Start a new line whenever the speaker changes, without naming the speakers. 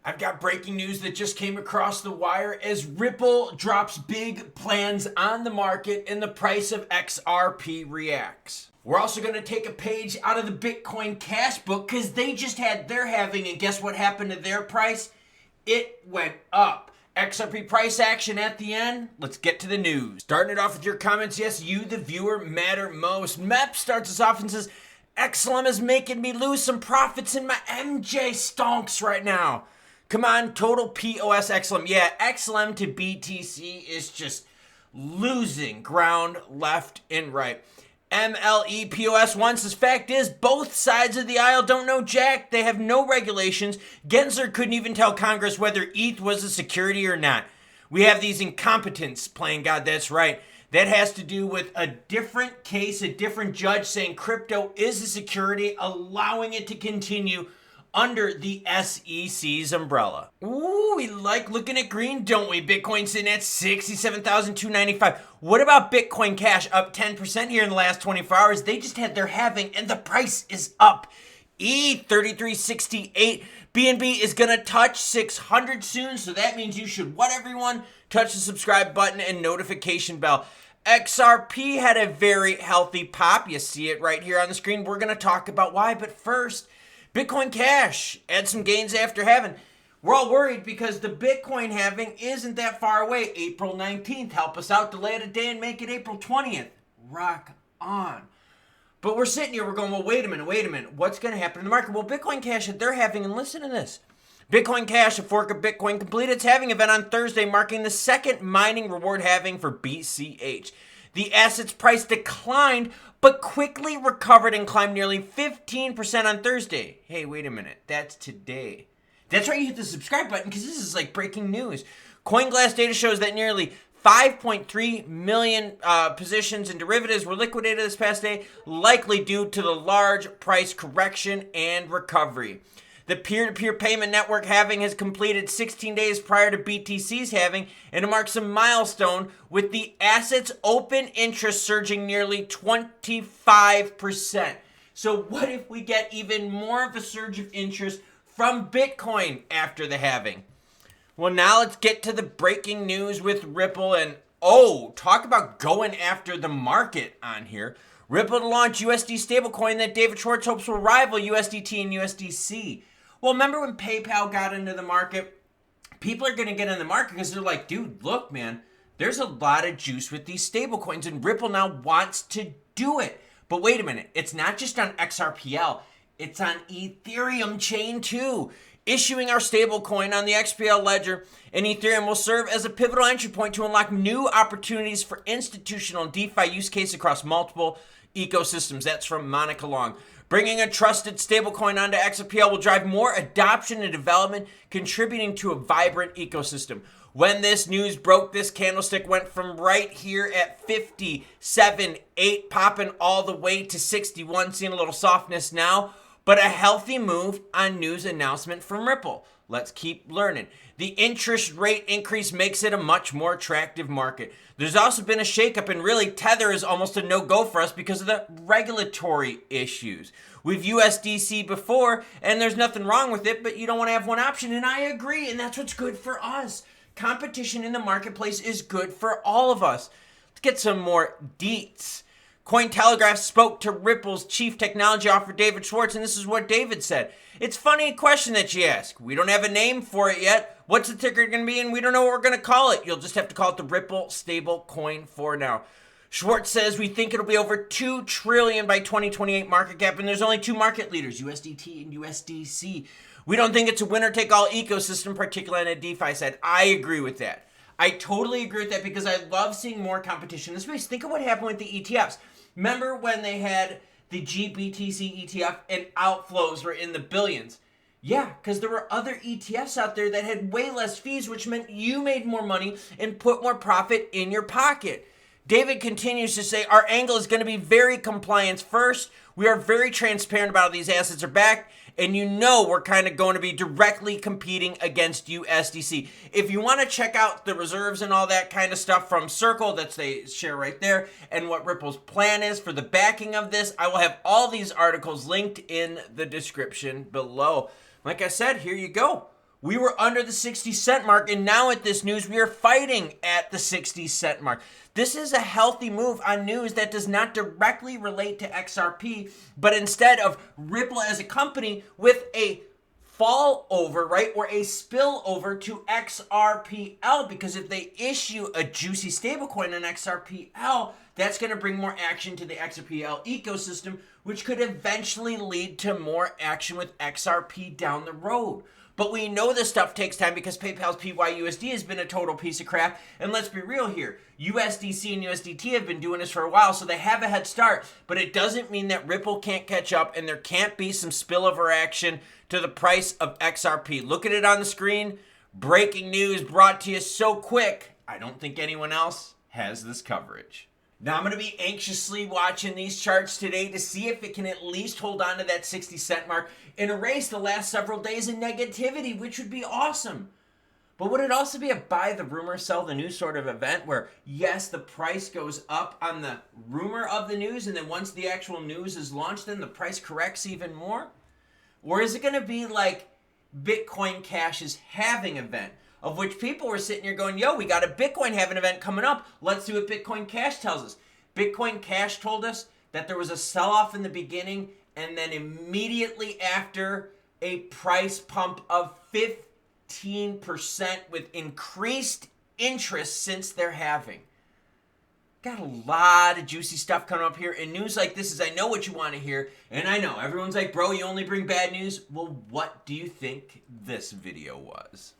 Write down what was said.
I've got breaking news that just came across the wire as Ripple drops big plans on the market and the price of XRP reacts. We're also going to take a page out of the Bitcoin Cash book because they just had their halving, and guess what happened to their price? It went up. XRP price action at the end. Let's get to the news. Starting it off with your comments. Yes, you, the viewer, matter most. MEP starts us off and says, XLM is making me lose some profits in my MJ stonks right now. Come on, total POS XLM. Yeah, XLM to BTC is just losing ground left and right. MLE POS 1 says, fact is, both sides of the aisle don't know jack. They have no regulations. Gensler couldn't even tell Congress whether ETH was a security or not. We have these incompetents playing God, that's right. That has to do with a different case, a different judge saying crypto is a security, allowing it to continue under the SEC's umbrella. Ooh, we like looking at green, don't we? Bitcoin sitting at 67,295. What about Bitcoin Cash up 10% here in the last 24 hours? They just had their halving and the price is up. ETH 3368. BNB is gonna touch 600 soon, so that means you should, what everyone? Touch the subscribe button and notification bell. XRP had a very healthy pop. You see it right here on the screen. We're gonna talk about why, but first, Bitcoin Cash had some gains after halving. We're all worried because the Bitcoin halving isn't that far away. April 19th. Help us out. Delay it a day and make it April 20th. Rock on. But we're sitting here. We're going, well, wait a minute. What's going to happen in the market? Well, Bitcoin Cash, they're halving, and listen to this. Bitcoin Cash, a fork of Bitcoin, completed its halving event on Thursday, marking the second mining reward halving for BCH. The asset's price declined, but quickly recovered and climbed nearly 15% on Thursday. Hey, wait a minute. That's today. That's right, you hit the subscribe button because this is like breaking news. CoinGlass data shows that nearly 5.3 million positions in derivatives were liquidated this past day, likely due to the large price correction and recovery. The peer-to-peer payment network halving has completed 16 days prior to BTC's halving, and it marks a milestone with the asset's open interest surging nearly 25%. So what if we get even more of a surge of interest from Bitcoin after the halving? Well, now let's get to the breaking news with Ripple, and talk about going after the market on here. Ripple to launch USD stablecoin that David Schwartz hopes will rival USDT and USDC. Well, remember when PayPal got into the market? People are going to get in the market because they're like, dude, look, man, there's a lot of juice with these stablecoins, and Ripple now wants to do it. But wait a minute, it's not just on XRPL, it's on Ethereum chain too. Issuing our stablecoin on the XPL ledger, and Ethereum will serve as a pivotal entry point to unlock new opportunities for institutional and DeFi use case across multiple ecosystems. That's from Monica Long. Bringing a trusted stablecoin onto XRPL will drive more adoption and development, contributing to a vibrant ecosystem. When this news broke, this candlestick went from right here at 57.8, popping all the way to 61, seeing a little softness now, but a healthy move on news announcement from Ripple. Let's keep learning. The interest rate increase makes it a much more attractive market. There's also been a shakeup, and really Tether is almost a no-go for us because of the regulatory issues. We've USDC before, and there's nothing wrong with it, but you don't want to have one option, and I agree, and that's what's good for us. Competition in the marketplace is good for all of us. Let's get some more deets. Cointelegraph spoke to Ripple's chief technology officer, David Schwartz, and this is what David said. It's funny question that you ask. We don't have a name for it yet. What's the ticker going to be? And we don't know what we're going to call it. You'll just have to call it the Ripple stable coin for now. Schwartz says we think it'll be over $2 trillion by 2028 market cap, and there's only two market leaders, USDT and USDC. We don't think it's a winner-take-all ecosystem, particularly on the DeFi side. I agree with that. I totally agree with that because I love seeing more competition in this space. Think of what happened with the ETFs. Remember when they had the GBTC ETF and outflows were in the billions? Yeah, because there were other ETFs out there that had way less fees, which meant you made more money and put more profit in your pocket. David continues to say, our angle is going to be very compliance first. We are very transparent about how these assets are backed, and you know we're kind of going to be directly competing against USDC. If you want to check out the reserves and all that kind of stuff from Circle that they share right there, and what Ripple's plan is for the backing of this, I will have all these articles linked in the description below. Like I said, here you go. We were under the 60-cent mark, and now at this news, we are fighting at the 60-cent mark. This is a healthy move on news that does not directly relate to XRP, but instead of Ripple as a company with a fall over, right, or a spill over to XRPL, because if they issue a juicy stablecoin on XRPL, that's going to bring more action to the XRPL ecosystem, which could eventually lead to more action with XRP down the road. But we know this stuff takes time because PayPal's PYUSD has been a total piece of crap. And let's be real here. USDC and USDT have been doing this for a while, so they have a head start. But it doesn't mean that Ripple can't catch up and there can't be some spillover action to the price of XRP. Look at it on the screen. Breaking news brought to you so quick, I don't think anyone else has this coverage. Now, I'm going to be anxiously watching these charts today to see if it can at least hold on to that 60-cent mark and erase the last several days of negativity, which would be awesome. But would it also be a buy the rumor, sell the news sort of event where, yes, the price goes up on the rumor of the news, and then once the actual news is launched, then the price corrects even more? Or is it going to be like Bitcoin Cash's halving event, of which people were sitting here going, yo, we got a Bitcoin halving event coming up. Let's see what Bitcoin Cash tells us. Bitcoin Cash told us that there was a sell-off in the beginning and then immediately after a price pump of 15% with increased interest since their halving. Got a lot of juicy stuff coming up here, and news like this is, I know what you want to hear, and I know everyone's like, bro, you only bring bad news. Well, what do you think this video was?